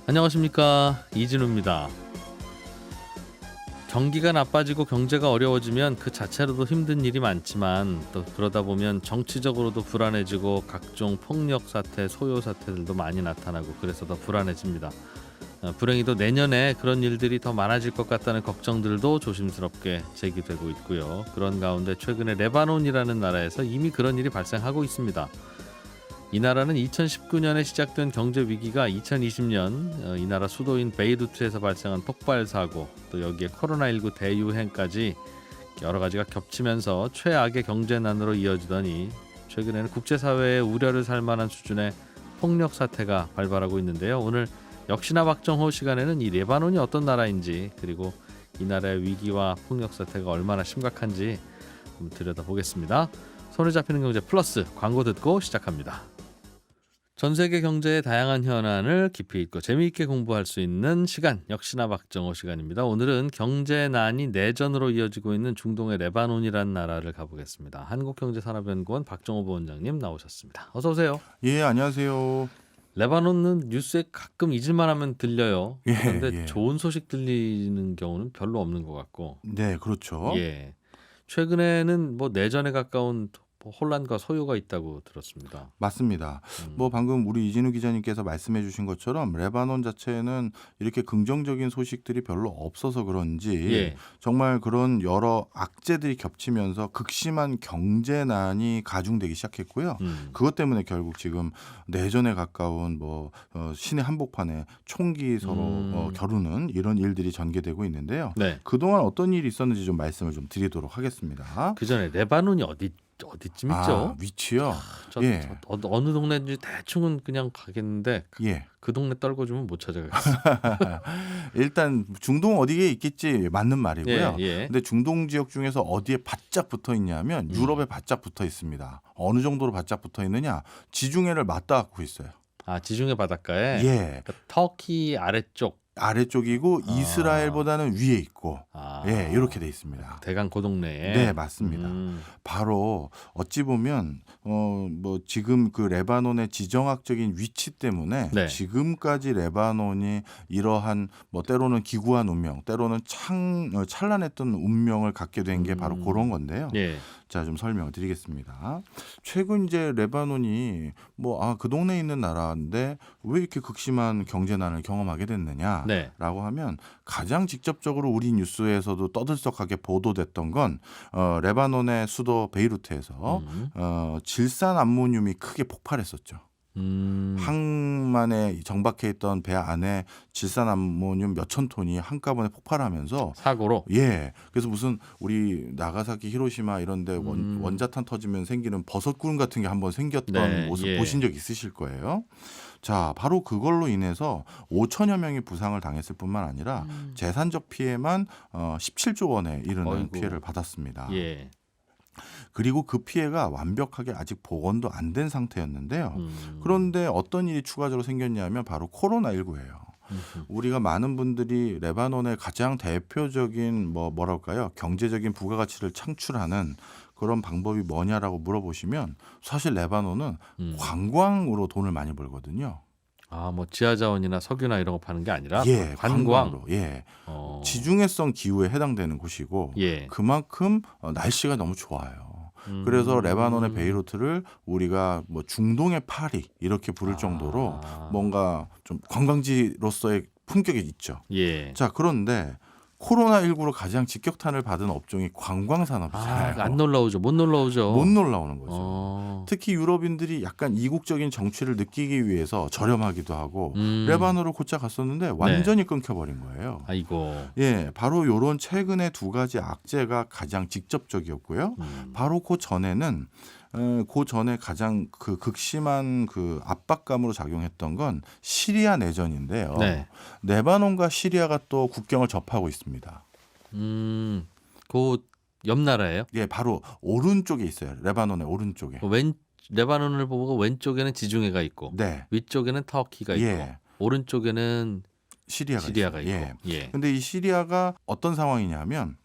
안녕하십니까, 이진우입니다. 경기가 나빠지고 경제가 어려워지면 그 자체로도 힘든 일이 많지만 또 그러다 보면 정치적으로도 불안해지고 각종 폭력 사태, 소요 사태들도 많이 나타나고 그래서 더 불안해집니다. 불행히도 내년에 그런 일들이 더 많아질 것 같다는 걱정들도 조심스럽게 제기되고 있고요. 그런 가운데 최근에 레바논이라는 나라에서 이미 그런 일이 발생하고 있습니다. 이 나라는 2019년에 시작된 경제 위기가 2020년 이 나라 수도인 베이루트에서 발생한 폭발 사고, 또 여기에 코로나19 대유행까지 여러 가지가 겹치면서 최악의 경제난으로 이어지더니 최근에는 국제사회의 우려를 살 만한 수준의 폭력 사태가 발발하고 있는데요. 오늘 역시나 박정호 시간에는 이 레바논이 어떤 나라인지, 그리고 이 나라의 위기와 폭력 사태가 얼마나 심각한지 한번 들여다보겠습니다. 손에 잡히는 경제 플러스 광고 듣고 시작합니다. 전 세계 경제의 다양한 현안을 깊이 있고 재미있게 공부할 수 있는 시간, 역시나 박정호 시간입니다. 오늘은 경제난이 내전으로 이어지고 있는 중동의 레바논이라는 나라를 가보겠습니다. 한국경제산업연구원 박정호 부원장님 나오셨습니다. 어서 오세요. 예, 안녕하세요. 레바논은 뉴스에 가끔 잊을만 하면 들려요. 예, 그런데 예. 좋은 소식 들리는 경우는 별로 없는 것 같고. 네, 그렇죠. 예. 최근에는 뭐 내전에 가까운 혼란과 소요가 있다고 들었습니다. 맞습니다. 방금 우리 이진우 기자님께서 말씀해 주신 것처럼 레바논 자체는 이렇게 긍정적인 소식들이 별로 없어서 그런지 예. 정말 그런 여러 악재들이 겹치면서 극심한 경제난이 가중되기 시작했고요. 그것 때문에 결국 지금 내전에 가까운 신의 한복판에 총기 서로 겨루는 이런 일들이 전개되고 있는데요. 네. 그동안 어떤 일이 있었는지 좀 말씀을 좀 드리도록 하겠습니다. 그 전에 레바논이 어디쯤 있죠? 위치요? 저 어느 동네인지 대충은 그냥 가겠는데 예. 그 동네 떨궈주면 못 찾아가겠어요. 일단 중동 어디에 있겠지 맞는 말이고요. 예, 예. 근데 중동 지역 중에서 어디에 바짝 붙어 있냐면 유럽에 바짝 붙어 있습니다. 어느 정도로 바짝 붙어 있느냐? 지중해를 맞닿고 있어요. 아, 지중해 바닷가에. 예. 그러니까 터키 아래쪽. 아래쪽이고 이스라엘보다는 위에 있고 예, 이렇게 돼 있습니다. 대강 그 동네에. 네, 맞습니다. 바로 어찌 보면 지금 그 레바논의 지정학적인 위치 때문에 네. 지금까지 레바논이 이러한 때로는 기구한 운명, 때로는 찬란했던 운명을 갖게 된 게 바로 그런 건데요. 예. 자, 좀 설명을 드리겠습니다. 최근 이제 레바논이 그 동네에 있는 나라인데 왜 이렇게 극심한 경제난을 경험하게 됐느냐라고 네. 하면 가장 직접적으로 우리 뉴스에서도 떠들썩하게 보도됐던 건 레바논의 수도 베이루트에서 질산 암모늄이 크게 폭발했었죠. 항만에 정박해 있던 배 안에 질산 암모늄 몇천 톤이 한꺼번에 폭발하면서 사고로. 예. 그래서 무슨 우리 나가사키, 히로시마 이런 데 원자탄 터지면 생기는 버섯구름 같은 게 한번 생겼던 네, 모습 예. 보신 적 있으실 거예요. 자, 바로 그걸로 인해서 5천여 명이 부상을 당했을 뿐만 아니라 재산적 피해만 17조 원에 이르는 어이구. 피해를 받았습니다. 예. 그리고 그 피해가 완벽하게 아직 복원도 안 된 상태였는데요. 그런데 어떤 일이 추가적으로 생겼냐면 바로 코로나19예요. 우리가 많은 분들이 레바논의 가장 대표적인 경제적인 부가가치를 창출하는 그런 방법이 뭐냐라고 물어보시면 사실 레바논은 관광으로 돈을 많이 벌거든요. 아, 지하자원이나 석유나 이런 거 파는 게 아니라 예, 관광. 관광으로. 예. 지중해성 기후에 해당되는 곳이고 예. 그만큼 날씨가 너무 좋아요. 그래서 레바논의 베이루트를 우리가 중동의 파리 이렇게 부를 정도로 뭔가 좀 관광지로서의 품격이 있죠. 예. 자, 그런데 코로나19로 가장 직격탄을 받은 업종이 관광산업이잖아요. 안 놀라오죠. 못 놀라오죠. 못 놀라오는 거죠. 특히 유럽인들이 약간 이국적인 정취를 느끼기 위해서 저렴하기도 하고 레바논으로 곧장 갔었는데 완전히 끊겨버린 거예요. 아이고. 예, 바로 요런 최근에 두 가지 악재가 가장 직접적이었고요. 바로 그 전에 가장 그 극심한 그 압박감으로 작용했던 건 시리아 내전인데요. 네. 레바논과 시리아가 또 국경을 접하고 있습니다. 그 옆 나라예요? 예, 바로 오른쪽에 있어요. 레바논의 오른쪽에. 레바논을 보고 왼쪽에는 지중해가 있고, 네. 위쪽에는 터키가 있고, 예. 오른쪽에는 시리아가 있고. 있어요. 예. 근데 이 시리아가 어떤 상황이냐면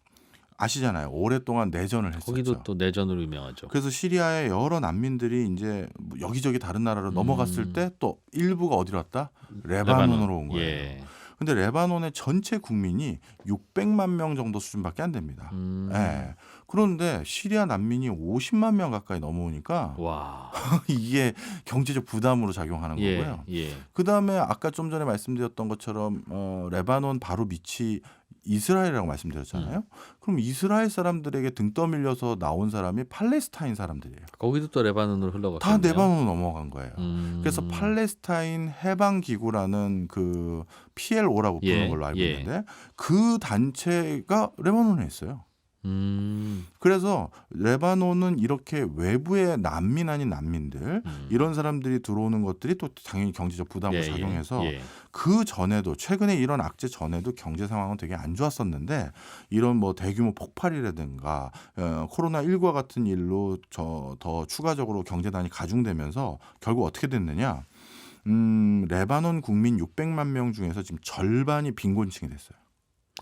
아시잖아요. 오랫동안 내전을 했었죠. 거기도 또 내전으로 유명하죠. 그래서 시리아의 여러 난민들이 이제 뭐 여기저기 다른 나라로 넘어갔을 때 또 일부가 어디로 왔다? 레바논으로 온 거예요. 예. 근데 레바논의 전체 국민이 600만 명 정도 수준밖에 안 됩니다. 예. 그런데 시리아 난민이 50만 명 가까이 넘어오니까 와. 이게 경제적 부담으로 작용하는 예. 거고요. 예. 그다음에 아까 좀 전에 말씀드렸던 것처럼 레바논 바로 밑이 이스라엘이라고 말씀드렸잖아요. 그럼 이스라엘 사람들에게 등 떠밀려서 나온 사람이 팔레스타인 사람들이에요. 거기도 또 레바논으로 다 흘러갔겠네요. 레바논으로 넘어간 거예요. 그래서 팔레스타인 해방 기구라는 그 PLO라고 부르는 예, 걸로 알고 예. 있는데 그 단체가 레바논에 있어요. 음. 그래서 레바논은 이렇게 외부의 난민 아닌 난민들 이런 사람들이 들어오는 것들이 또 당연히 경제적 부담으로 예, 작용해서 예. 그 전에도 최근에 이런 악재 전에도 경제 상황은 되게 안 좋았었는데 이런 뭐 대규모 폭발이라든가 코로나19와 같은 일로 더 추가적으로 경제난이 가중되면서 결국 어떻게 됐느냐? 레바논 국민 600만 명 중에서 지금 절반이 빈곤층이 됐어요.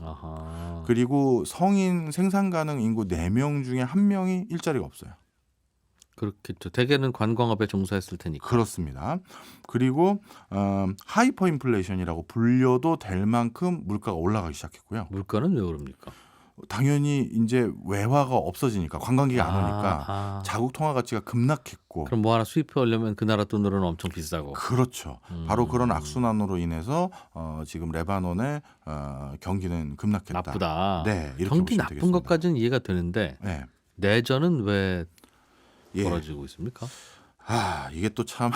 아하. 그리고 성인 생산 가능 인구 4명 중에 1명이 일자리가 없어요. 그렇겠죠. 대개는 관광업에 종사했을 테니까. 그렇습니다. 그리고 하이퍼 인플레이션이라고 불려도 될 만큼 물가가 올라가기 시작했고요. 물가는 왜 그럽니까? 당연히 이제 외화가 없어지니까 관광객이 안 오니까 자국 통화 가치가 급락했고 그럼 뭐 하나 수입해 오려면 그 나라 돈으로는 엄청 비싸고. 그렇죠. 바로 그런 악순환으로 인해서 지금 레바논의 경기는 급락했다. 나쁘다. 네, 이렇게 경기 보시면 나쁜 되겠습니다. 것까지는 이해가 되는데 네. 내전은 왜 예. 벌어지고 있습니까? 이게 또 참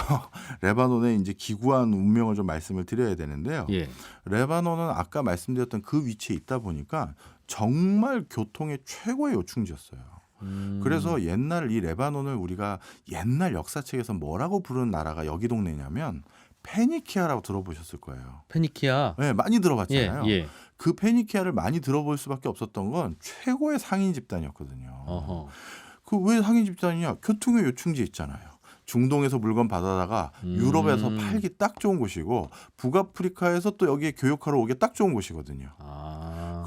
레바논의 이제 기구한 운명을 좀 말씀을 드려야 되는데요. 예. 레바논은 아까 말씀드렸던 그 위치에 있다 보니까 정말 교통의 최고의 요충지였어요. 그래서 옛날 이 레바논을 우리가 옛날 역사책에서 뭐라고 부르는 나라가 여기 동네냐면 페니키아라고 들어보셨을 거예요. 페니키아. 네, 많이 들어봤잖아요. 예, 예. 그 페니키아를 많이 들어볼 수밖에 없었던 건 최고의 상인 집단이었거든요. 어허. 그 왜 상인 집단이냐? 교통의 요충지에 있잖아요. 중동에서 물건 받아다가 유럽에서 팔기 딱 좋은 곳이고 북아프리카에서 또 여기에 교역하러 오기 딱 좋은 곳이거든요.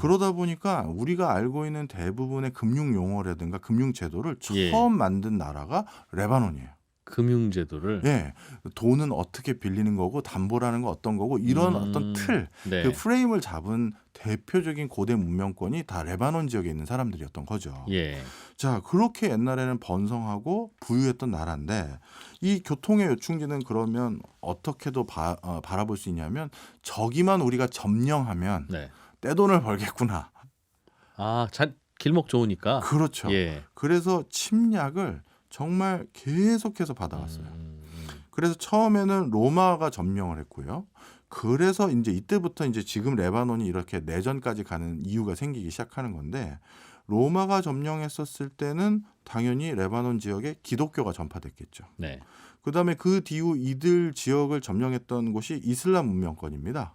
그러다 보니까 우리가 알고 있는 대부분의 금융 용어라든가 금융 제도를 예. 처음 만든 나라가 레바논이에요. 금융제도를. 예, 돈은 어떻게 빌리는 거고 담보라는 건 어떤 거고 이런 어떤 틀, 네. 그 프레임을 잡은 대표적인 고대 문명권이 다 레바논 지역에 있는 사람들이었던 거죠. 예. 자, 그렇게 옛날에는 번성하고 부유했던 나라인데 이 교통의 요충지는 그러면 어떻게도 바라볼 수 있냐면 저기만 우리가 점령하면 네. 떼돈을 벌겠구나. 길목 좋으니까. 그렇죠. 예. 그래서 침략을 정말 계속해서 받아왔어요. 그래서 처음에는 로마가 점령을 했고요. 그래서 이제 이때부터 이제 지금 레바논이 이렇게 내전까지 가는 이유가 생기기 시작하는 건데 로마가 점령했었을 때는 당연히 레바논 지역에 기독교가 전파됐겠죠. 네. 그다음에 그 뒤후 이들 지역을 점령했던 곳이 이슬람 문명권입니다.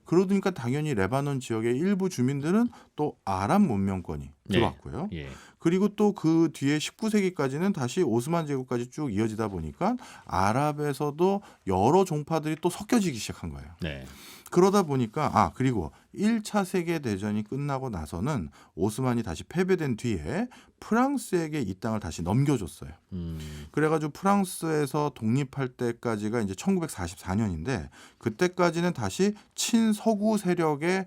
그러니까 당연히 레바논 지역의 일부 주민들은 또 아랍 문명권이 들어왔고요. 예. 그리고 또 그 뒤에 19세기까지는 다시 오스만 제국까지 쭉 이어지다 보니까 아랍에서도 여러 종파들이 또 섞여지기 시작한 거예요. 네. 그러다 보니까 그리고 1차 세계 대전이 끝나고 나서는 오스만이 다시 패배된 뒤에 프랑스에게 이 땅을 다시 넘겨줬어요. 그래가지고 프랑스에서 독립할 때까지가 이제 1944년인데 그때까지는 다시 친서구 세력에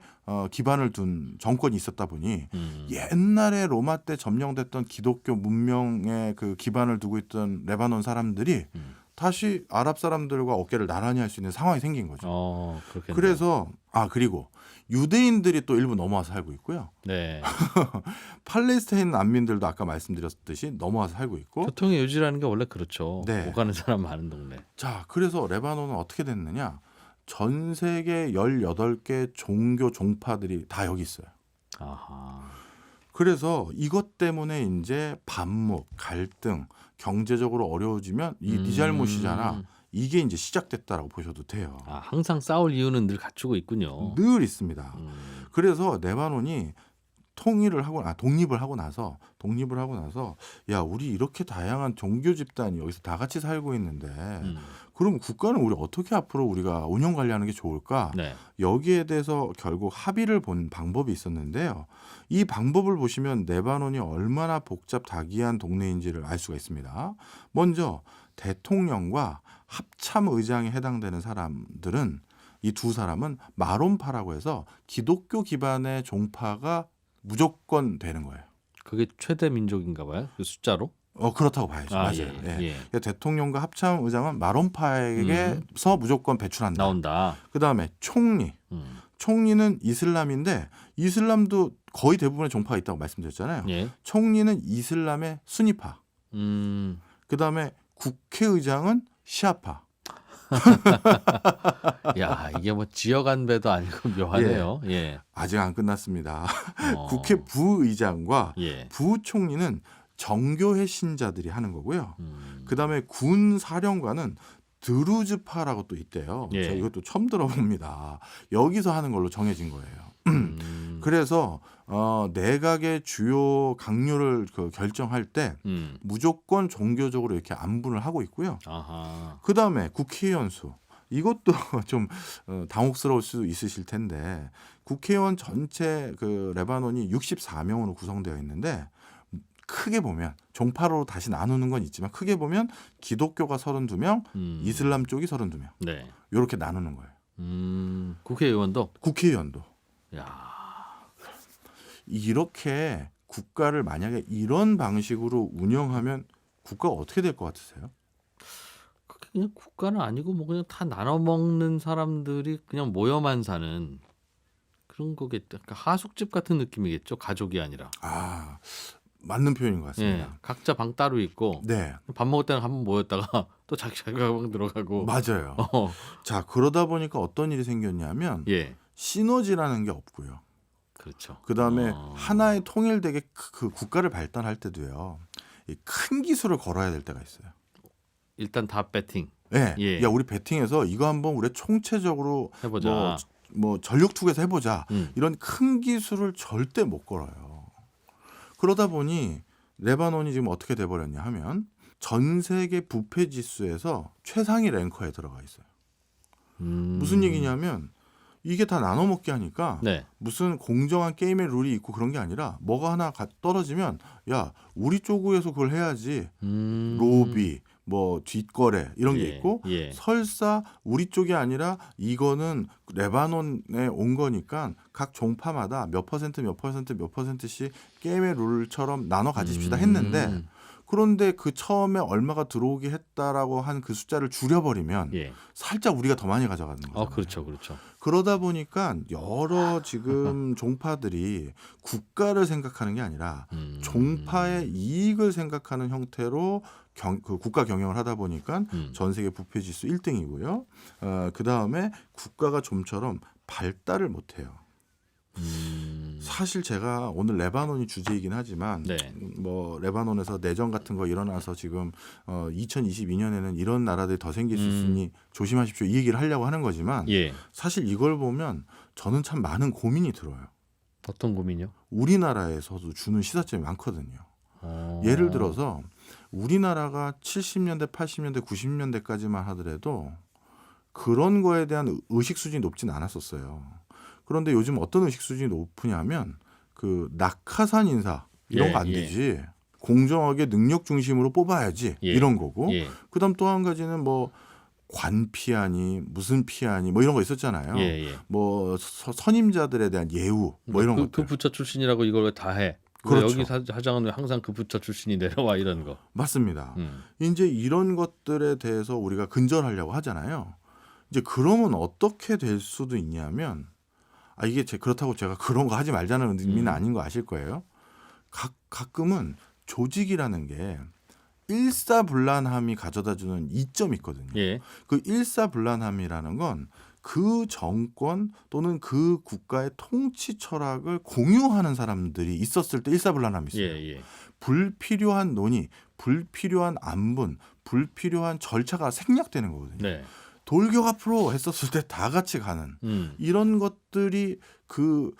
기반을 둔 정권이 있었다 보니 옛날에 로마 때 점령됐던 기독교 문명에 그 기반을 두고 있던 레바논 사람들이 다시 아랍 사람들과 어깨를 나란히 할 수 있는 상황이 생긴 거죠. 그렇겠네요. 그래서 그리고 유대인들이 또 일부 넘어와서 살고 있고요. 네. 팔레스타인 난민들도 아까 말씀드렸듯이 넘어와서 살고 있고. 교통의 요지라는 게 원래 그렇죠. 네. 오가는 사람 많은 동네. 자, 그래서 레바논은 어떻게 됐느냐? 전 세계 18개 종교 종파들이 다 여기 있어요. 아하. 그래서 이것 때문에 이제 반목, 갈등, 경제적으로 어려워지면 네 잘못이잖아. 이게 이제 시작됐다라고 보셔도 돼요. 항상 싸울 이유는 늘 갖추고 있군요. 늘 있습니다. 그래서 레바논이 독립을 하고 나서 야, 우리 이렇게 다양한 종교 집단이 여기서 다 같이 살고 있는데 그럼 국가는 우리 어떻게 앞으로 우리가 운영 관리하는 게 좋을까? 네. 여기에 대해서 결국 합의를 본 방법이 있었는데요. 이 방법을 보시면 레바논이 얼마나 복잡다기한 동네인지를 알 수가 있습니다. 먼저 대통령과 합참의장에 해당되는 사람들은 이 두 사람은 마론파라고 해서 기독교 기반의 종파가 무조건 되는 거예요. 그게 최대 민족인가 봐요. 그 숫자로. 그렇다고 봐야죠. 맞아요. 예. 예. 예. 그러니까 대통령과 합참의장은 마론파에게서 무조건 배출한다. 나온다. 그다음에 총리. 총리는 이슬람인데 이슬람도 거의 대부분의 종파가 있다고 말씀드렸잖아요. 예. 총리는 이슬람의 수니파. 그다음에 국회의장은 시아파. 야, 이게 뭐 지역 안배도 아니고 묘하네요. 예. 아직 안 끝났습니다. 어. 국회 부의장과 예. 부총리는 정교회 신자들이 하는 거고요. 그다음에 군 사령관은 드루즈파라고 또 있대요. 예. 제가 이것도 처음 들어봅니다. 여기서 하는 걸로 정해진 거예요. 그래서 내각의 주요 강요를 결정할 때 무조건 종교적으로 이렇게 안분을 하고 있고요. 아하. 그다음에 국회의원 수. 이것도 좀 당혹스러울 수 있으실 텐데 국회의원 전체 그 레바논이 64명으로 구성되어 있는데 크게 보면 종파로 다시 나누는 건 있지만 크게 보면 기독교가 32명, 이슬람 쪽이 32명. 네. 이렇게 나누는 거예요. 국회의원도. 국회의원도. 야. 이렇게 국가를 만약에 이런 방식으로 운영하면 국가가 어떻게 될 것 같으세요? 그냥 국가는 아니고 뭐 그냥 다 나눠 먹는 사람들이 그냥 모여만 사는 그런 거겠죠. 그러니까 하숙집 같은 느낌이겠죠. 가족이 아니라. 아, 맞는 표현인 것 같습니다. 예. 각자 방 따로 있고 네, 밥 먹을 때는 한번 모였다가 또 자기 방 들어가고. 맞아요. 어. 자, 그러다 보니까 어떤 일이 생겼냐면 예. 시너지라는 게 없고요. 그렇죠. 그다음에 하나의 통일되게 그 국가를 발달할 때도요. 이 큰 기술을 걸어야 될 때가 있어요. 일단 다 배팅 네. 예. 야, 우리 배팅해서 이거 한번 우리 총체적으로 해보자. 뭐 전력 투구해서 해보자. 음. 이런 큰 기술을 절대 못 걸어요. 그러다 보니 레바논이 지금 어떻게 돼버렸냐 하면 전 세계 부패 지수에서 최상위 랭커에 들어가 있어요. 무슨 얘기냐면 이게 다 나눠 먹게 하니까 네. 무슨 공정한 게임의 룰이 있고 그런 게 아니라 뭐가 하나 떨어지면 야, 우리 쪽에서 그걸 해야지. 로비, 뭐 뒷거래 이런 게 예. 있고 예. 설사 우리 쪽이 아니라 이거는 레바논에 온 거니까 각 종파마다 몇 퍼센트씩 게임의 룰처럼 나눠 가집시다 했는데 그런데 그 처음에 얼마가 들어오게 했다라고 한 그 숫자를 줄여버리면 예. 살짝 우리가 더 많이 가져가는 거죠. 그렇죠, 그렇죠. 그러다 보니까 여러 지금 종파들이 국가를 생각하는 게 아니라 종파의 이익을 생각하는 형태로 그 국가 경영을 하다 보니까 전 세계 부패 지수 1등이고요. 그 다음에 국가가 좀처럼 발달을 못해요. 사실 제가 오늘 레바논이 주제이긴 하지만 네. 뭐 레바논에서 내전 같은 거 일어나서 지금 2022년에는 이런 나라들이 더 생길 수 있으니 조심하십시오 이 얘기를 하려고 하는 거지만 예. 사실 이걸 보면 저는 참 많은 고민이 들어요. 어떤 고민이요? 우리나라에서도 주는 시사점이 많거든요. 예를 들어서 우리나라가 70년대, 80년대, 90년대까지만 하더라도 그런 거에 대한 의식 수준이 높진 않았었어요. 그런데 요즘 어떤 의식 수준이 높으냐면 그 낙하산 인사 이런 거 안 되지. 공정하게 능력 중심으로 뽑아야지 이런 거고. 그다음 또 한 가지는 뭐 관 피하니 무슨 피하니 뭐 이런 거 있었잖아요. 뭐 선임자들에 대한 예우 뭐 이런 것들. 그 부처 출신이라고 이걸 왜 다 해? 그렇죠. 여기 사장은 왜 항상 그 부처 출신이 내려와 이런 거. 맞습니다. 이제 이런 것들에 대해서 우리가 근절하려고 하잖아요. 이제 그러면 어떻게 될 수도 있냐면 이게 그렇다고 제가 그런 거 하지 말자는 의미는 아닌 거 아실 거예요. 가끔은 조직이라는 게 일사불란함이 가져다주는 이점이 있거든요. 예. 그 일사불란함이라는 건 그 정권 또는 그 국가의 통치 철학을 공유하는 사람들이 있었을 때 일사불란함이 있어요. 불필요한 논의, 불필요한 안분, 불필요한 절차가 생략되는 거거든요. 네. 돌격 앞으로 했었을 때 다 같이 가는 이런 것들이 그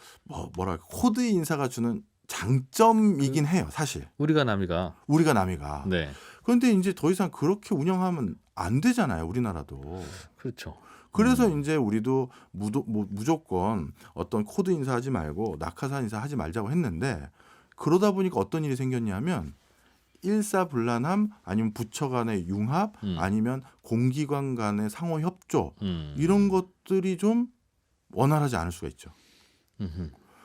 뭐랄까 코드 인사가 주는 장점이긴 해요, 사실. 우리가 남이가. 우리가 남이가. 네. 그런데 이제 더 이상 그렇게 운영하면 안 되잖아요, 우리나라도. 그렇죠. 그래서 이제 우리도 무조건 어떤 코드 인사하지 말고 낙하산 인사하지 말자고 했는데 그러다 보니까 어떤 일이 생겼냐면 일사불란함 아니면 부처 간의 융합 아니면 공기관 간의 상호 협조 이런 것들이 좀 원활하지 않을 수가 있죠.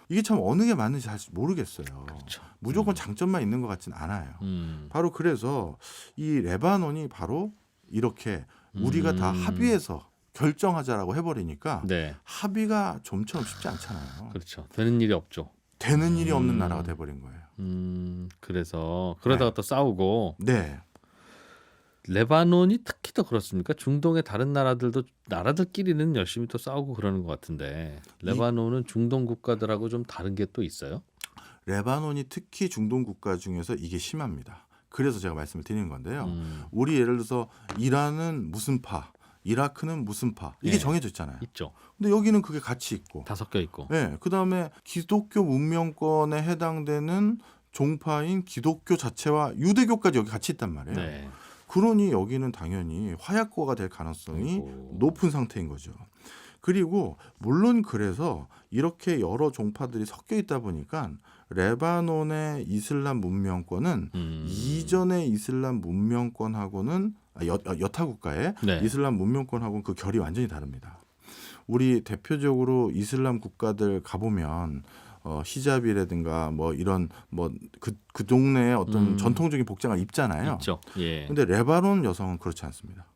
이게 참 어느 게 맞는지 잘 모르겠어요. 그렇죠. 무조건 장점만 있는 것 같진 않아요. 바로 그래서 이 레바논이 바로 이렇게 우리가 다 합의해서 결정하자라고 해버리니까 네. 합의가 좀처럼 쉽지 않잖아요. 그렇죠. 되는 일이 없죠. 되는 일이 없는 나라가 돼버린 거예요. 그래서 그러다가 또 싸우고 네. 레바논이 특히 더 그렇습니까? 중동의 다른 나라들끼리는 열심히 또 싸우고 그러는 것 같은데 레바논은 중동 국가들하고 좀 다른 게 또 있어요? 레바논이 특히 중동 국가 중에서 이게 심합니다. 그래서 제가 말씀을 드리는 건데요. 우리 예를 들어서 이란은 무슨 파, 이라크는 무슨 파 이게 예. 정해져 있잖아요. 있죠. 근데 여기는 그게 같이 있고 다 섞여 있고. 네, 그다음에 기독교 문명권에 해당되는 종파인 기독교 자체와 유대교까지 여기 같이 있단 말이에요. 네. 그러니 여기는 당연히 화약고가 될 가능성이 높은 상태인 거죠. 그리고 물론 그래서 이렇게 여러 종파들이 섞여 있다 보니까 레바논의 이슬람 문명권은 이전의 이슬람 문명권하고는 여타 국가의 네. 이슬람 문명권하고는 그 결이 완전히 다릅니다. 우리 대표적으로 이슬람 국가들 가보면 히잡이라든가 뭐 이런 뭐 그 동네에 어떤 전통적인 복장을 입잖아요. 있죠. 예. 근데 레바논 여성은 그렇지 않습니다.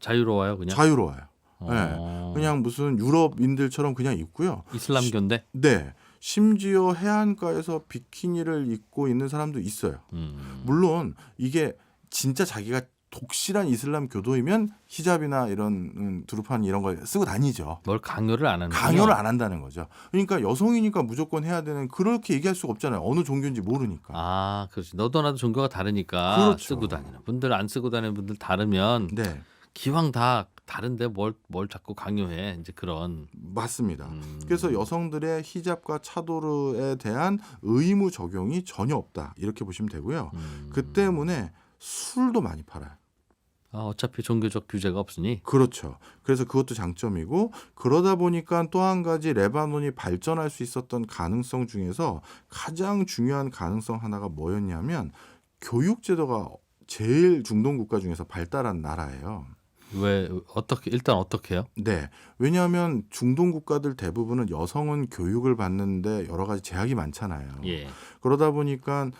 자유로워요, 그냥. 자유로워요. 어. 네. 그냥 무슨 유럽인들처럼 그냥 입고요. 이슬람교인데. 네. 심지어 해안가에서 비키니를 입고 있는 사람도 있어요. 물론 이게 진짜 자기가 독실한 이슬람 교도이면 히잡이나 이런 두루판 이런 걸 쓰고 다니죠. 뭘 강요를 안 하는 강요를 안 한다는 거죠. 그러니까 여성이니까 무조건 해야 되는 그렇게 얘기할 수가 없잖아요. 어느 종교인지 모르니까. 아, 그렇지. 너도 나도 종교가 다르니까 그렇죠. 쓰고 다니는 분들 안 쓰고 다니는 분들 다르면 네. 기왕 다 다른데 뭘 자꾸 강요해. 이제 그런. 맞습니다. 그래서 여성들의 히잡과 차도르에 대한 의무 적용이 전혀 없다. 이렇게 보시면 되고요. 그 때문에 술도 많이 팔아요. 아, 어차피 종교적 규제가 없으니. 그렇죠. 그래서 그것도 장점이고 그러다 보니까 또 한 가지 레바논이 발전할 수 있었던 가능성 중에서 가장 중요한 가능성 하나가 뭐였냐면 교육 제도가 제일 중동 국가 중에서 발달한 나라예요. 왜 일단 어떻게 해요? 네. 왜냐하면 중동 국가들 대부분은 여성은 교육을 받는데 여러 가지 제약이 많잖아요. 예. 그러다 보니까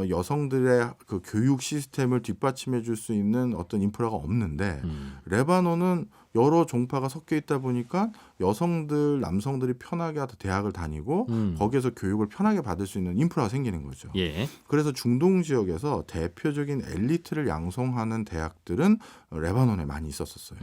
여성들의 그 교육 시스템을 뒷받침해 줄 수 있는 어떤 인프라가 없는데 레바논은 여러 종파가 섞여 있다 보니까 여성들, 남성들이 편하게 대학을 다니고 거기에서 교육을 편하게 받을 수 있는 인프라가 생기는 거죠. 예. 그래서 중동 지역에서 대표적인 엘리트를 양성하는 대학들은 레바논에 많이 있었어요.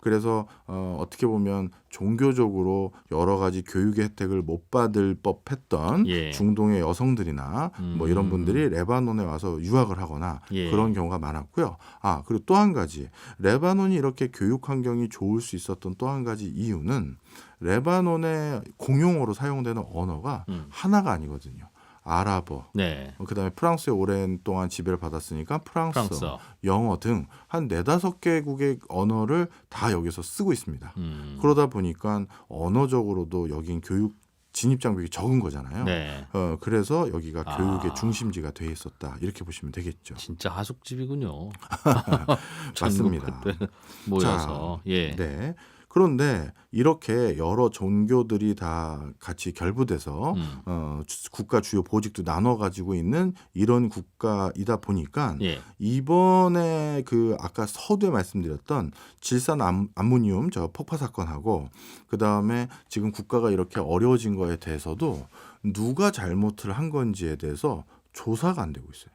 그래서 어떻게 보면 종교적으로 여러 가지 교육의 혜택을 못 받을 법했던 예. 중동의 여성들이나 뭐 이런 분들이 레바논에 와서 유학을 하거나 예. 그런 경우가 많았고요. 아, 그리고 또 한 가지 레바논이 이렇게 교육 환경이 좋을 수 있었던 또 한 가지 이유는 레바논의 공용어로 사용되는 언어가 하나가 아니거든요. 아랍어, 네. 그다음에 프랑스에 오랜 동안 지배를 받았으니까 프랑스어, 프랑스어. 영어 등 한 4-5개국의 언어를 다 여기서 쓰고 있습니다. 그러다 보니까 언어적으로도 여긴 교육 진입 장벽이 적은 거잖아요. 네. 그래서 여기가 교육의 중심지가 돼 있었다. 이렇게 보시면 되겠죠. 진짜 하숙집이군요. 맞습니다. 모여서. 자, 예. 네. 그런데 이렇게 여러 종교들이 다 같이 결부돼서 국가 주요 보직도 나눠 가지고 있는 이런 국가이다 보니까 예. 이번에 그 아까 서두에 말씀드렸던 질산 암모니움 저 폭파 사건하고 그다음에 지금 국가가 이렇게 어려워진 거에 대해서도 누가 잘못을 한 건지에 대해서 조사가 안 되고 있어요.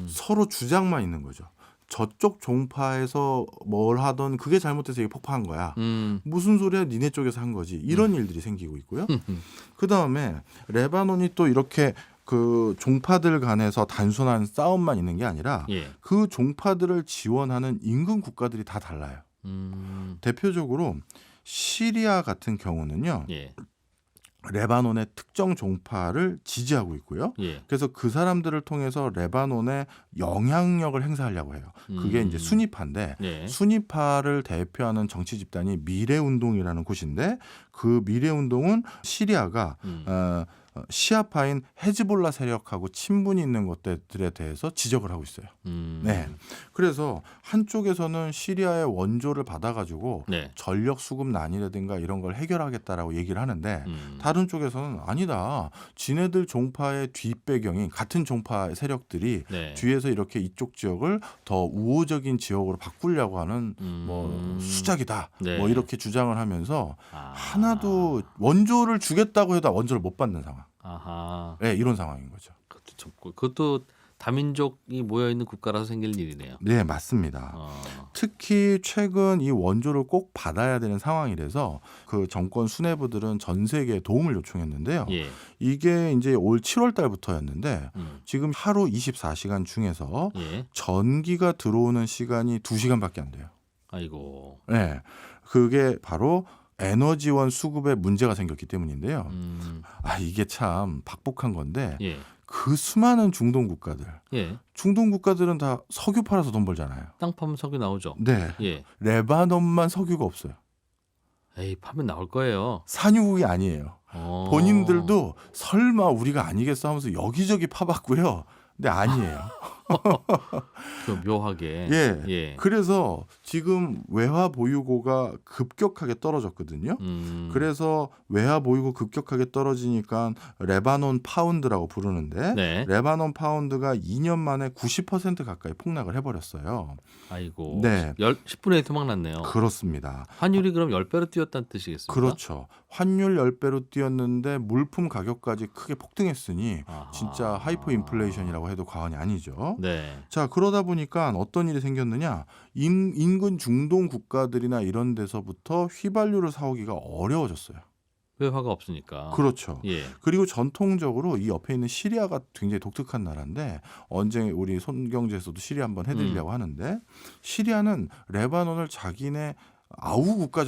서로 주장만 있는 거죠. 저쪽 종파에서 뭘 하던 그게 잘못돼서 이게 폭파한 거야. 무슨 소리야? 니네 쪽에서 한 거지. 이런 일들이 생기고 있고요. 그다음에 레바논이 또 이렇게 그 종파들 간에서 단순한 싸움만 있는 게 아니라 예. 그 종파들을 지원하는 인근 국가들이 다 달라요. 대표적으로 시리아 같은 경우는요. 예. 레바논의 특정 종파를 지지하고 있고요. 예. 그래서 그 사람들을 통해서 레바논에 영향력을 행사하려고 해요. 그게 이제 수니파인데 네. 수니파를 대표하는 정치 집단이 미래운동이라는 곳인데 그 미래운동은 시리아가 시아파인 헤즈볼라 세력하고 친분이 있는 것들에 대해서 지적을 하고 있어요. 네. 그래서 한쪽에서는 시리아의 원조를 받아가지고 네. 전력 수급난이라든가 이런 걸 해결하겠다라고 얘기를 하는데 다른 쪽에서는 아니다. 지네들 종파의 뒷배경이 같은 종파 세력들이 네. 뒤에서 이렇게 이쪽 지역을 더 우호적인 지역으로 바꾸려고 하는 뭐 수작이다. 네. 뭐 이렇게 주장을 하면서 아. 하나도 원조를 주겠다고 해도 원조를 못 받는 상황. 아하. 네, 이런 상황인 거죠. 그것도 다민족이 모여 있는 국가라서 생길 일이네요. 네, 맞습니다. 특히 최근 이 원조를 꼭 받아야 되는 상황이라서 그 정권 수뇌부들은 전 세계에 도움을 요청했는데요. 예. 이게 이제 올 7월 달부터였는데 지금 하루 24시간 중에서 예. 전기가 들어오는 시간이 2시간밖에 안 돼요. 아이고. 네, 그게 바로 에너지원 수급에 문제가 생겼기 때문인데요. 이게 참 박복한 건데 예. 그 수많은 중동 국가들, 예. 중동 국가들은 다 석유 팔아서 돈 벌잖아요. 땅 파면 석유 나오죠. 네, 예. 레바논만 석유가 없어요. 에이, 파면 나올 거예요. 산유국이 아니에요. 본인들도 설마 우리가 아니겠어 하면서 여기저기 파봤고요. 근데 아니에요. 묘하게. 예. 예. 그래서 지금 외화 보유고가 급격하게 떨어졌거든요. 그래서 외화 보유고 급격하게 떨어지니까 레바논 파운드라고 부르는데 네. 레바논 파운드가 2년 만에 90% 가까이 폭락을 해버렸어요. 아이고. 네. 10분의 1 토막 났네요. 그렇습니다. 환율이 그럼 10배로 뛰었다는 뜻이겠습니까? 그렇죠. 환율 10배로 뛰었는데 물품 가격까지 크게 폭등했으니 아하. 진짜 하이퍼 인플레이션이라고 해도 과언이 아니죠. 네. 자, 그러다 보니까 어떤 일이 생겼느냐. 인근 중동 국가들이나 이런 데서부터 휘발유를 사오기가 어려워졌어요. 외화가 없으니까. 그렇죠. 예. 그리고 전통적으로 이 옆에 있는 시리아가 굉장히 독특한 나라인데 언제 우리 손경제에서도 시리아 한번 해드리려고 하는데 시리아는 레바논을 자기네 아우 국가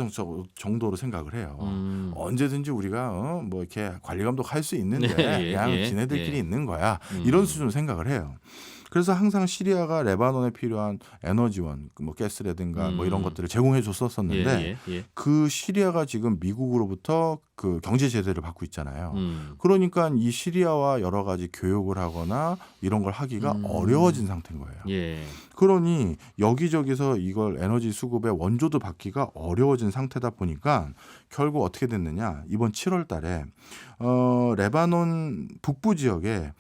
정도로 생각을 해요. 언제든지 우리가 뭐 이렇게 관리 감독할 수 있는데 그냥 지네들끼리 있는 거야. 이런 수준으로 생각을 해요. 그래서 항상 시리아가 레바논에 필요한 에너지원, 뭐 가스라든가 뭐 이런 것들을 제공해 줬었는데 그 시리아가 지금 미국으로부터 그 경제 제재를 받고 있잖아요. 그러니까 이 시리아와 여러 가지 교역을 하거나 이런 걸 하기가 어려워진 상태인 거예요. 예. 그러니 여기저기서 이걸 에너지 수급에 원조도 받기가 어려워진 상태다 보니까 결국 어떻게 됐느냐. 이번 7월 달에 레바논 북부 지역에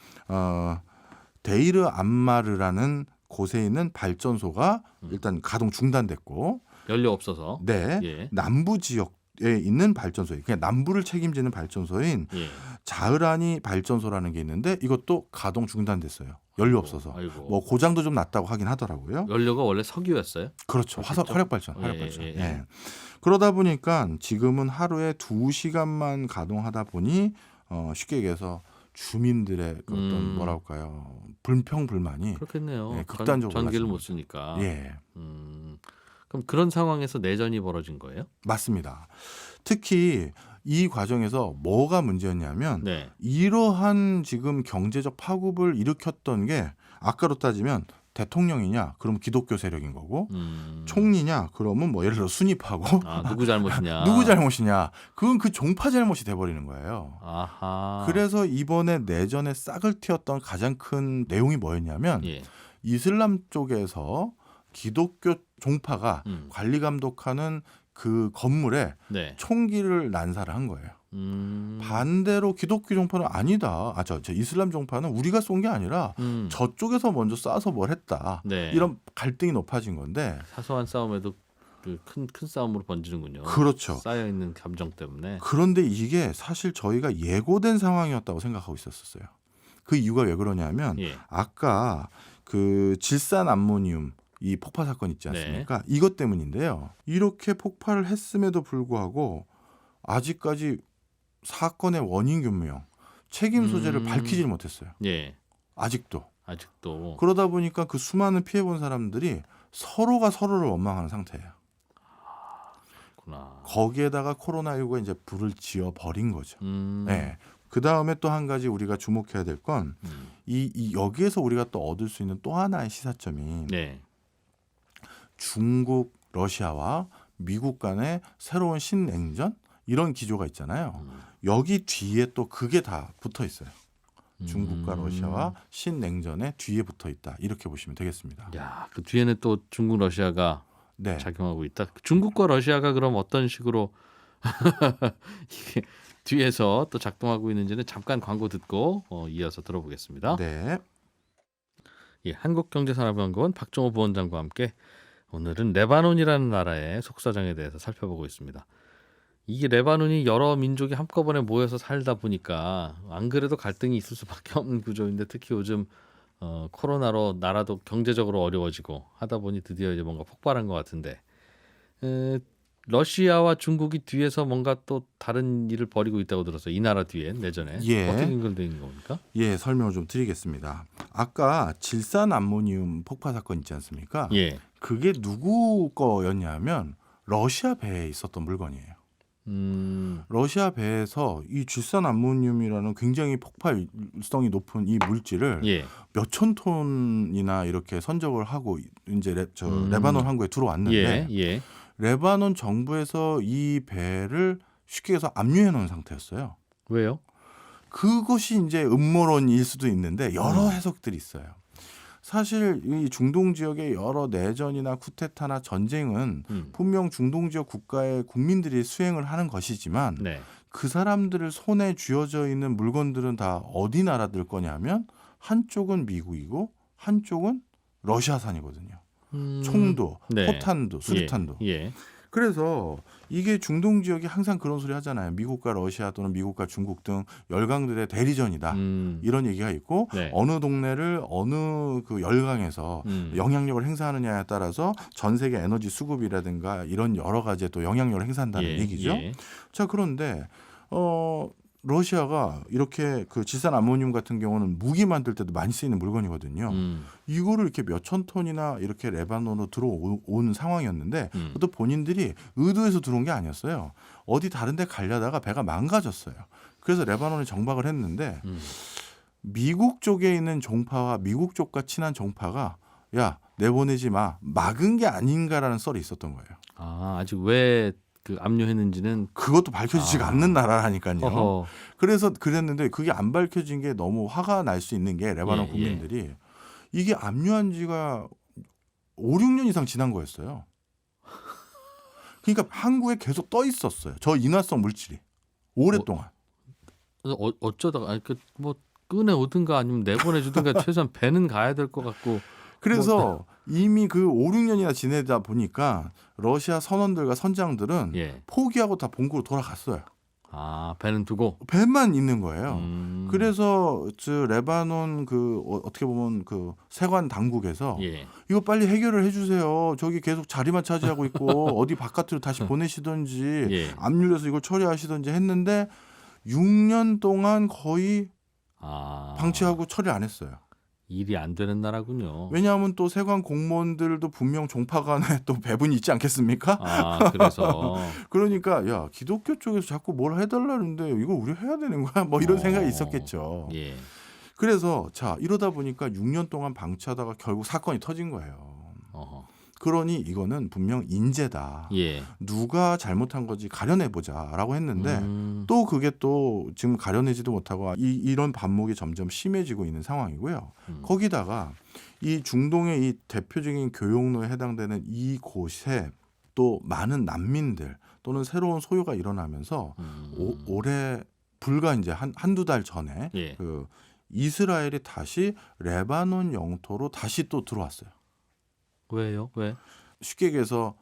데이르 암마르라는 곳에 있는 발전소가 일단 가동 중단됐고 연료 없어서. 네. 예. 남부 지역에 있는 발전소에 그냥 남부를 책임지는 발전소인 예. 자흐라니 발전소라는 게 있는데 이것도 가동 중단됐어요. 연료 없어서. 아이고. 뭐 고장도 좀 났다고 하긴 하더라고요. 연료가 원래 석유였어요? 그렇죠. 화력 발전. 예. 예. 그러다 보니까 지금은 하루에 2시간만 가동하다 보니 쉽게 얘기해서 주민들의 그 어떤 뭐랄까요 불평불만이 그렇겠네요. 극단적으로 전기를 못 올랐습니다. 쓰니까. 예, 그럼 그런 상황에서 내전이 벌어진 거예요? 맞습니다. 특히 이 과정에서 뭐가 문제였냐면 네. 이러한 지금 경제적 파급을 일으켰던 게 아까로 따지면 대통령이냐 그럼 기독교 세력인 거고 총리냐 그러면 뭐 예를 들어 순위파고 누구 잘못이냐 누구 잘못이냐 그건 그 종파 잘못이 돼버리는 거예요. 아하. 그래서 이번에 내전에 싹을 틔웠던 가장 큰 내용이 뭐였냐면 이슬람 쪽에서 기독교 종파가 관리 감독하는 그 건물에 총기를 난사를 한 거예요. 반대로 기독교 종파는 아니다. 저 이슬람 종파는 우리가 쏜 게 아니라 저쪽에서 먼저 쏴서 뭘 했다. 이런 갈등이 높아진 건데 사소한 싸움에도 큰 싸움으로 번지는군요. 그렇죠. 쌓여 있는 감정 때문에. 그런데 이게 사실 저희가 예고된 상황이었다고 생각하고 있었어요. 그 이유가 왜 그러냐면 아까 그 질산 암모니움 이 폭파 사건 있지 않습니까? 이것 때문인데요. 이렇게 폭발을 했음에도 불구하고 아직까지 사건의 원인 규명, 책임 소재를 밝히질 못했어요. 아직도. 그러다 보니까 그 수많은 피해본 사람들이 서로가 서로를 원망하는 상태예요. 그렇구나. 거기에다가 코로나19가 이제 불을 지어 버린 거죠. 네. 그 다음에 또 한 가지 우리가 주목해야 될 건 여기에서 우리가 또 얻을 수 있는 또 하나의 시사점이 네. 중국, 러시아와 미국 간의 새로운 신냉전 이런 기조가 있잖아요. 여기 뒤에 또 그게 다 붙어 있어요. 중국과 러시아와 신냉전의 뒤에 붙어 있다. 이렇게 보시면 되겠습니다. 야, 그 뒤에는 또 중국, 러시아가 네. 작용하고 있다. 중국과 러시아가 그럼 어떤 식으로 이게 뒤에서 또 작동하고 있는지는 잠깐 광고 듣고 이어서 들어보겠습니다. 네. 예, 한국경제산업연구원 박정호 부원장과 함께 오늘은 레바논이라는 나라의 속사정에 대해서 살펴보고 있습니다. 이게 레바논이 여러 민족이 한꺼번에 모여서 살다 보니까 안 그래도 갈등이 있을 수밖에 없는 구조인데 특히 요즘 코로나로 나라도 경제적으로 어려워지고 하다 보니 드디어 이제 뭔가 폭발한 것 같은데 러시아와 중국이 뒤에서 뭔가 또 다른 일을 벌이고 있다고 들었어요. 이 나라 뒤에 내전에 예. 어떻게 연결된 겁니까? 예, 설명을 좀 드리겠습니다. 아까 질산 암모니움 폭파 사건 있지 않습니까? 예. 그게 누구 거였냐면 러시아 배에 있었던 물건이에요. 러시아 배에서 이 질산 암모니움이라는 굉장히 폭발성이 높은 이 물질을 예. 몇천 톤이나 이렇게 선적을 하고 이제 레바논 항구에 들어왔는데 예. 레바논 정부에서 이 배를 쉽게 해서 압류해 놓은 상태였어요. 왜요? 그것이 이제 음모론일 수도 있는데 여러 해석들이 있어요. 사실 이 중동 지역의 여러 내전이나 쿠데타나 전쟁은 분명 중동 지역 국가의 국민들이 수행을 하는 것이지만 네. 그 사람들을 손에 쥐어져 있는 물건들은 다 어디 나라들 거냐면 한쪽은 미국이고 한쪽은 러시아산이거든요. 총도, 네. 포탄도, 수류탄도. 예. 그래서 이게 중동 지역이 항상 그런 소리 하잖아요. 미국과 러시아 또는 미국과 중국 등 열강들의 대리전이다. 이런 얘기가 있고 네. 어느 동네를 어느 그 열강에서 영향력을 행사하느냐에 따라서 전 세계 에너지 수급이라든가 이런 여러 가지에 또 영향력을 행사한다는 얘기죠. 예. 자, 그런데 러시아가 이렇게 그 질산 암모늄 같은 경우는 무기 만들 때도 많이 쓰이는 물건이거든요. 이거를 이렇게 몇천 톤이나 이렇게 레바논으로 들어온 상황이었는데 또 본인들이 의도해서 들어온 게 아니었어요. 어디 다른 데 가려다가 배가 망가졌어요. 그래서 레바논에 정박을 했는데 미국 쪽에 있는 종파와 미국 쪽과 친한 종파가 야, 내보내지 마. 막은 게 아닌가라는 썰이 있었던 거예요. 아, 아직 왜 그 압류했는지는 그것도 밝혀지지가 않는 나라라니까요. 어허. 그래서 그랬는데 그게 안 밝혀진 게 너무 화가 날 수 있는 게 레바논 국민들이 이게 압류한 지가 5, 6년 이상 지난 거였어요. 그러니까 항구에 계속 떠 있었어요. 저 인화성 물질이 오랫동안. 어쩌다가 아니 뭐 꺼내 오든가 아니면 내보내주든가 최소한 배는 가야 될 것 같고. 그래서 이미 그 5, 6년이나 지내다 보니까 러시아 선원들과 선장들은 포기하고 다 본국으로 돌아갔어요. 아, 배는 두고 배만 있는 거예요. 그래서 레바논 그 어떻게 보면 그 세관 당국에서 이거 빨리 해결을 해주세요. 저기 계속 자리만 차지하고 있고 어디 바깥으로 다시 보내시든지 압류해서 이걸 처리하시든지 했는데 6년 동안 거의 방치하고 처리 안 했어요. 일이 안 되는 나라군요. 왜냐하면 또 세관 공무원들도 분명 종파 간에 또 배분이 있지 않겠습니까? 아, 그래서 그러니까 야, 기독교 쪽에서 자꾸 뭘 해달라는데 이거 우리 해야 되는 거야? 뭐 이런 생각이 있었겠죠. 그래서 자, 이러다 보니까 6년 동안 방치하다가 결국 사건이 터진 거예요. 그러니 이거는 분명 인재다. 누가 잘못한 거지 가려내보자라고 했는데 또 그게 또 지금 가려내지도 못하고 이런 반목이 점점 심해지고 있는 상황이고요. 거기다가 이 중동의 이 대표적인 교역로에 해당되는 이곳에 또 많은 난민들 또는 새로운 소요가 일어나면서 올해 불과 이제 한두 달 전에 그 이스라엘이 다시 레바논 영토로 다시 또 들어왔어요. 왜요? 왜? 쉽게 얘기해서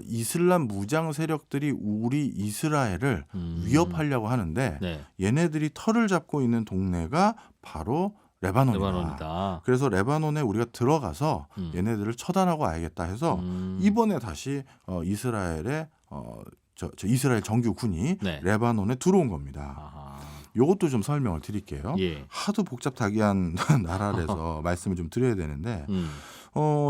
이슬람 무장 세력들이 우리 이스라엘을 위협하려고 하는데 얘네들이 털을 잡고 있는 동네가 바로 레바논이다. 그래서 레바논에 우리가 들어가서 얘네들을 처단하고 와야겠다 해서 이번에 다시 이스라엘의 이스라엘 정규군이 레바논에 들어온 겁니다. 이것도 좀 설명을 드릴게요. 하도 복잡다기한 나라라서 말씀을 좀 드려야 되는데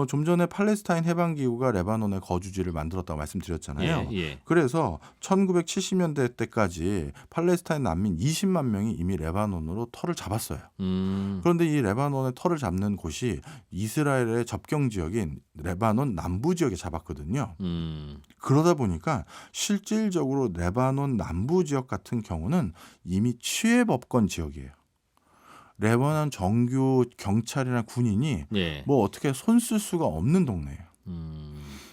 좀 전에 팔레스타인 해방기구가 레바논의 거주지를 만들었다고 말씀드렸잖아요. 예, 예. 그래서 1970년대 때까지 팔레스타인 난민 20만 명이 이미 레바논으로 터를 잡았어요. 그런데 이 레바논의 터를 잡는 곳이 이스라엘의 접경 지역인 레바논 남부 지역에 잡았거든요. 그러다 보니까 실질적으로 레바논 남부 지역 같은 경우는 이미 취해법권 지역이에요. 레바논 정규 경찰이나 군인이 예. 뭐 어떻게 손 쓸 수가 없는 동네예요.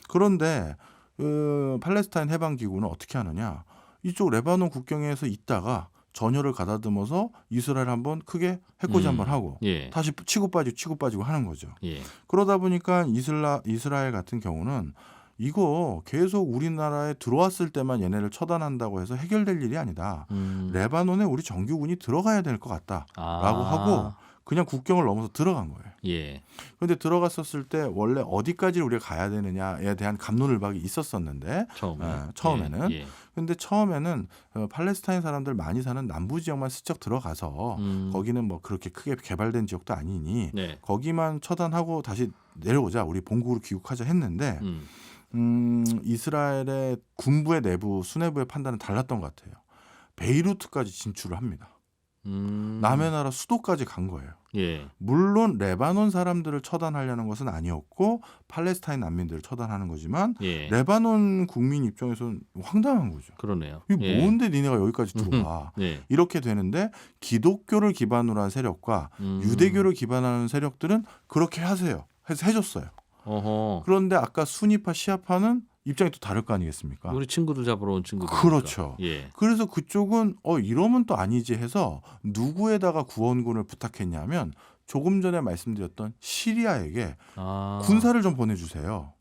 그런데 팔레스타인 해방기구는 어떻게 하느냐. 이쪽 레바논 국경에서 있다가 전열을 가다듬어서 이스라엘 한번 크게 해코지 한번 하고 예. 다시 치고 빠지고 하는 거죠. 예. 그러다 보니까 이스라엘 같은 경우는 이거 계속 우리나라에 들어왔을 때만 얘네를 처단한다고 해서 해결될 일이 아니다. 레바논에 우리 정규군이 들어가야 될 것 같다라고 하고 그냥 국경을 넘어서 들어간 거예요. 예. 그런데 들어갔었을 때 원래 어디까지 우리가 가야 되느냐에 대한 갑론을박이 있었었는데 처음에는 예. 근데 처음에는 팔레스타인 사람들 많이 사는 남부 지역만 슬쩍 들어가서 거기는 뭐 그렇게 크게 개발된 지역도 아니니 네. 거기만 처단하고 다시 내려오자 우리 본국으로 귀국하자 했는데 이스라엘의 군부의 내부 수뇌부의 판단은 달랐던 것 같아요. 베이루트까지 진출을 합니다. 남의 나라 수도까지 간 거예요. 예. 물론 레바논 사람들을 처단하려는 것은 아니었고 팔레스타인 난민들을 처단하는 거지만 예. 레바논 국민 입장에서는 황당한 거죠. 그러네요. 이게 예. 뭔데 니네가 여기까지 들어와. 예. 이렇게 되는데 기독교를 기반으로 한 세력과 유대교를 기반하는 세력들은 그렇게 하세요. 해서 해줬어요. 어허. 그런데 아까 순위파 시아파는 입장이 또 다를 거 아니겠습니까? 우리 친구들 잡으러 온 친구들. 그렇죠. 예. 그래서 그쪽은 이러면 또 아니지 해서 누구에다가 구원군을 부탁했냐면 조금 전에 말씀드렸던 시리아에게 군사를 좀 보내주세요.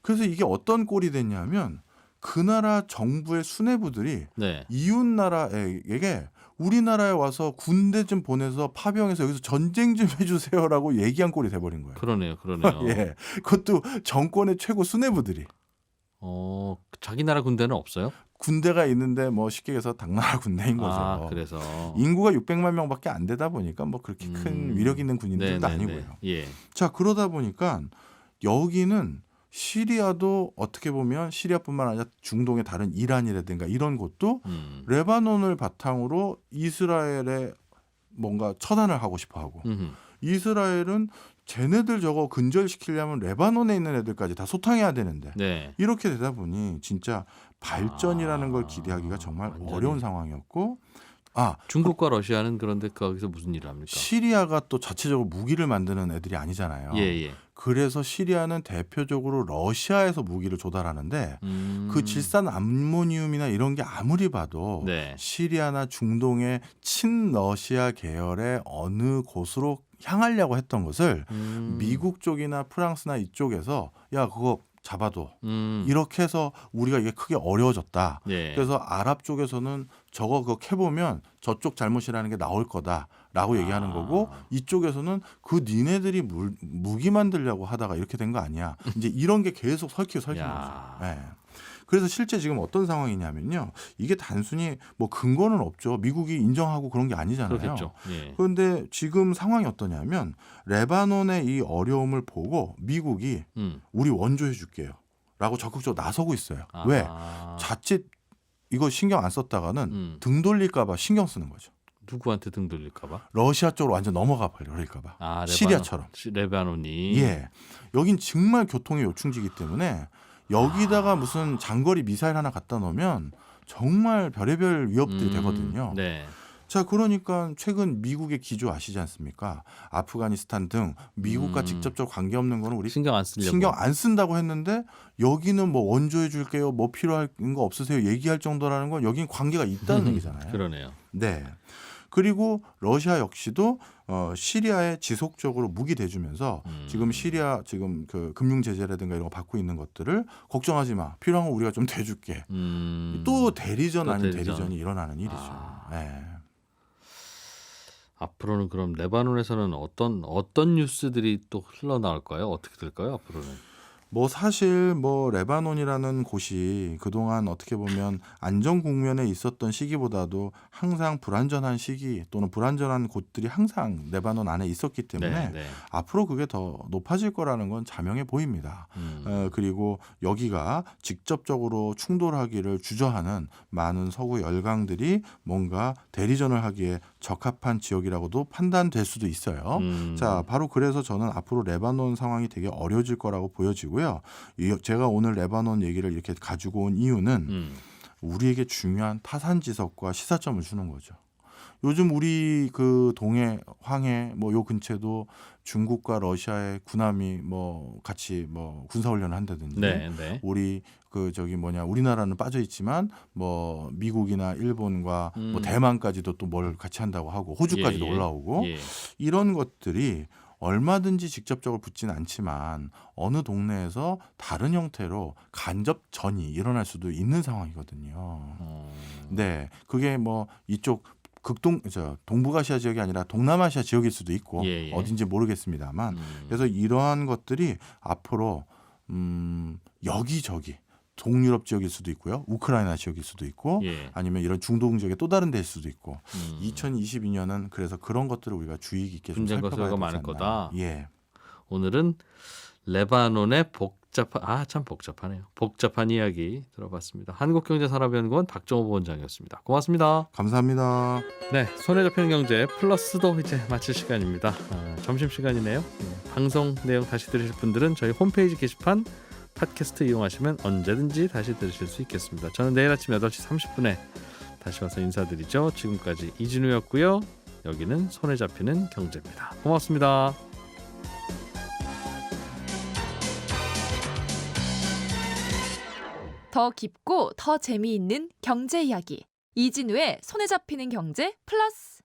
그래서 이게 어떤 꼴이 됐냐면 그 나라 정부의 수뇌부들이 네. 이웃 나라에게 우리나라에 와서 군대 좀 보내서 파병해서 여기서 전쟁 좀 해주세요라고 얘기한 꼴이 돼버린 거예요. 그러네요. 예, 그것도 정권의 최고 수뇌부들이. 자기 나라 군대는 없어요? 군대가 있는데 뭐 쉽게 해서 당나라 군대인 거죠. 그래서 인구가 600만 명밖에 안 되다 보니까 뭐 그렇게 큰 위력 있는 군인들도 아니고요. 예. 자, 그러다 보니까 여기는 시리아도 어떻게 보면 시리아뿐만 아니라 중동의 다른 이란이라든가 이런 곳도 레바논을 바탕으로 이스라엘에 뭔가 처단을 하고 싶어 하고 이스라엘은 쟤네들 저거 근절시키려면 레바논에 있는 애들까지 다 소탕해야 되는데 네. 이렇게 되다 보니 진짜 발전이라는 걸 기대하기가 정말 완전히. 어려운 상황이었고 중국과 러시아는 그런데 거기서 무슨 일을 합니까? 시리아가 또 자체적으로 무기를 만드는 애들이 아니잖아요. 예. 그래서 시리아는 대표적으로 러시아에서 무기를 조달하는데 그 질산 암모니움이나 이런 게 아무리 봐도 네. 시리아나 중동의 친러시아 계열의 어느 곳으로 향하려고 했던 것을 미국 쪽이나 프랑스나 이쪽에서 야 그거 잡아도 이렇게 해서 우리가 이게 크게 어려워졌다. 예. 그래서 아랍 쪽에서는 저거 그거 캐보면 저쪽 잘못이라는 게 나올 거다라고 얘기하는 거고 이쪽에서는 그 니네들이 무기 만들려고 하다가 이렇게 된 거 아니야. 이제 이런 게 계속 설킨 거죠. 네. 그래서 실제 지금 어떤 상황이냐면요. 이게 단순히 뭐 근거는 없죠. 미국이 인정하고 그런 게 아니잖아요. 그렇겠죠. 예. 그런데 지금 상황이 어떠냐면 레바논의 이 어려움을 보고 미국이 우리 원조해 줄게요. 라고 적극적으로 나서고 있어요. 왜? 자칫 이거 신경 안 썼다가는 등 돌릴까 봐 신경 쓰는 거죠. 누구한테 등 돌릴까 봐? 러시아 쪽으로 완전 넘어가 버릴까 봐. 시리아처럼. 레바논이. 예. 여긴 정말 교통의 요충지이기 때문에 여기다가 무슨 장거리 미사일 하나 갖다 놓으면 정말 별의별 위협들이 되거든요. 네. 자, 그러니까 최근 미국의 기조 아시지 않습니까? 아프가니스탄 등 미국과 직접적 관계없는 거는 우리 신경 안 쓰려고. 신경 안 쓴다고 했는데 여기는 뭐 원조해 줄게요. 뭐 필요한 거 없으세요. 얘기할 정도라는 건 여긴 관계가 있다는 얘기잖아요. 그러네요. 네. 그리고 러시아 역시도 시리아에 지속적으로 무기 대주면서 지금 시리아 지금 그 금융 제재라든가 이런 거 받고 있는 것들을 걱정하지 마. 필요한 거 우리가 좀 대줄게. 또 대리전 아닌 대리전이 일어나는 일이죠. 네. 앞으로는 그럼 레바논에서는 어떤 뉴스들이 또 흘러나올까요? 어떻게 될까요? 앞으로는? 뭐 사실 뭐 레바논이라는 곳이 그동안 어떻게 보면 안정 국면에 있었던 시기보다도 항상 불안전한 시기 또는 불안전한 곳들이 항상 레바논 안에 있었기 때문에 네. 앞으로 그게 더 높아질 거라는 건 자명해 보입니다. 그리고 여기가 직접적으로 충돌하기를 주저하는 많은 서구 열강들이 뭔가 대리전을 하기에 적합한 지역이라고도 판단될 수도 있어요. 자, 바로 그래서 저는 앞으로 레바논 상황이 되게 어려워질 거라고 보여지고요. 제가 오늘 레바논 얘기를 이렇게 가지고 온 이유는 우리에게 중요한 타산지석과 시사점을 주는 거죠. 요즘 우리 그 동해, 황해 뭐 요 근처도 중국과 러시아의 군함이 뭐 같이 뭐 군사훈련을 한다든지 네. 우리 그 저기 뭐냐 우리나라는 빠져 있지만 뭐 미국이나 일본과 뭐 대만까지도 또 뭘 같이 한다고 하고 호주까지도 예. 올라오고 이런 것들이 얼마든지 직접적으로 붙지는 않지만 어느 동네에서 다른 형태로 간접전이 일어날 수도 있는 상황이거든요. 네, 그게 뭐 이쪽 동북아시아 지역이 아니라 동남아시아 지역일 수도 있고 어딘지 모르겠습니다만 그래서 이러한 것들이 앞으로 여기저기 동유럽 지역일 수도 있고요. 우크라이나 지역일 수도 있고 아니면 이런 중동 지역의 또 다른 데일 수도 있고 2022년은 그래서 그런 것들을 우리가 주의 깊게 좀 분쟁과 살펴봐야 소요가 되지 많을 않나. 거다. 예. 오늘은 레바논의 참 복잡하네요. 복잡한 이야기 들어봤습니다. 한국경제산업연구원 박정호 부원장이었습니다. 고맙습니다. 감사합니다. 네, 손에 잡히는 경제 플러스도 이제 마칠 시간입니다. 점심시간이네요. 방송 내용 다시 들으실 분들은 저희 홈페이지 게시판 팟캐스트 이용하시면 언제든지 다시 들으실 수 있겠습니다. 저는 내일 아침 8시 30분에 다시 와서 인사드리죠. 지금까지 이진우였고요. 여기는 손에 잡히는 경제입니다. 고맙습니다. 더 깊고 더 재미있는 경제 이야기. 이진우의 손에 잡히는 경제 플러스.